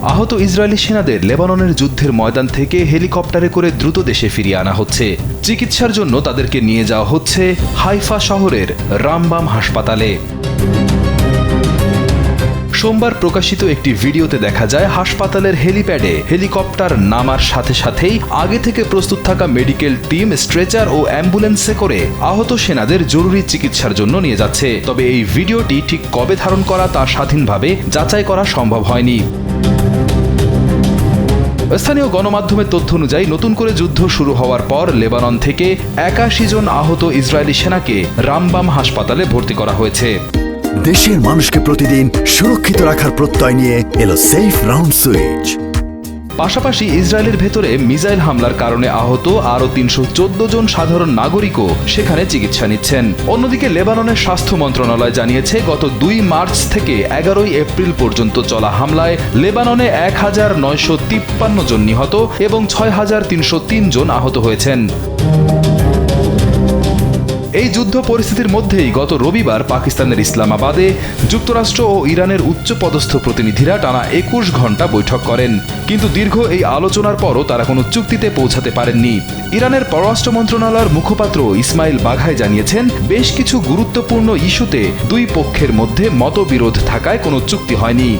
আহত ইসরায়েলি সেনাদের লেবাননের যুদ্ধের ময়দান থেকে হেলিকপ্টারে করে দ্রুত দেশে ফিরিয়ে আনা হচ্ছে। চিকিৎসার জন্য তাদেরকে নিয়ে যাওয়া হচ্ছে হাইফা শহরের রামবাম হাসপাতালে। সোমবার প্রকাশিত একটি ভিডিওতে দেখা যায় হাসপাতালের হেলিপ্যাডে হেলিকপ্টার নামার সাথে সাথেই আগে থেকে প্রস্তুত থাকা মেডিকেল টিম স্ট্রেচার ও অ্যাম্বুলেন্সে করে আহত সেনাদের জরুরি চিকিৎসার জন্য নিয়ে যাচ্ছে। তবে এই ভিডিওটি ঠিক কবে ধারণ করা তা স্বাধীনভাবে যাচাই করা সম্ভব হয়নি। স্থানীয় গণমাধ্যমের তথ্য অনুযায়ী নতুন করে যুদ্ধ শুরু হওয়ার পর লেবানন থেকে ৮১ জন আহত ইসরায়েলি সেনাকে রামবাম হাসপাতালে ভর্তি করা হয়েছে। দেশের মানুষকে প্রতিদিন সুরক্ষিত রাখার প্রত্যয় নিয়ে এলো সেফ রাউন্ড সুইচ। পাশাপাশি ইসরায়েলের ভেতরে মিসাইল হামলার কারণে আহত আরও ৩১৪ জন সাধারণ নাগরিকও সেখানে চিকিৎসা নিচ্ছেন। অন্যদিকে লেবাননের স্বাস্থ্য মন্ত্রণালয় জানিয়েছে গত ২ মার্চ থেকে ১১ এপ্রিল পর্যন্ত চলা হামলায় লেবাননে ১,৯৫৩ জন নিহত এবং ৬,৩০৩ জন আহত হয়েছেন। এই যুদ্ধ পরিস্থিতির মধ্যেই গত রবিবার পাকিস্তানের ইসলামাবাদে যুক্তরাষ্ট্র ও ইরানের উচ্চপদস্থ প্রতিনিধিরা টানা ২১ ঘণ্টা বৈঠক করেন। কিন্তু দীর্ঘ এই আলোচনার পরও তারা কোনো চুক্তিতে পৌঁছাতে পারেননি। ইরানের পররাষ্ট্র মন্ত্রণালয়ের মুখপাত্র ইসমাইল বাঘাই জানিয়েছেন, বেশ কিছু গুরুত্বপূর্ণ ইস্যুতে দুই পক্ষের মধ্যে মতবিরোধ থাকায় কোনো চুক্তি হয়নি।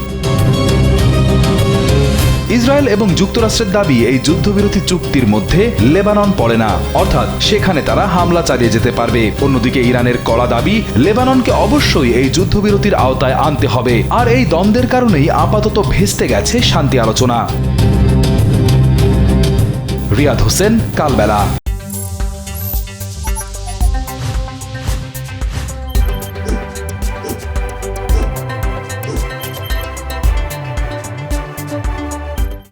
ইসরায়েল এবং যুক্তরাষ্ট্রের দাবি এই যুদ্ধবিরতি চুক্তির মধ্যে লেবানন পড়ে না, অর্থাৎ সেখানে তারা হামলা চালিয়ে যেতে পারবে। অন্যদিকে ইরানের কড়া দাবি লেবাননকে অবশ্যই এই যুদ্ধবিরতির আওতায় আনতে হবে। আর এই দ্বন্দ্বের কারণেই আপাতত ভেস্তে গেছে শান্তি আলোচনা। রিয়াদ হোসেন, কালবেলা।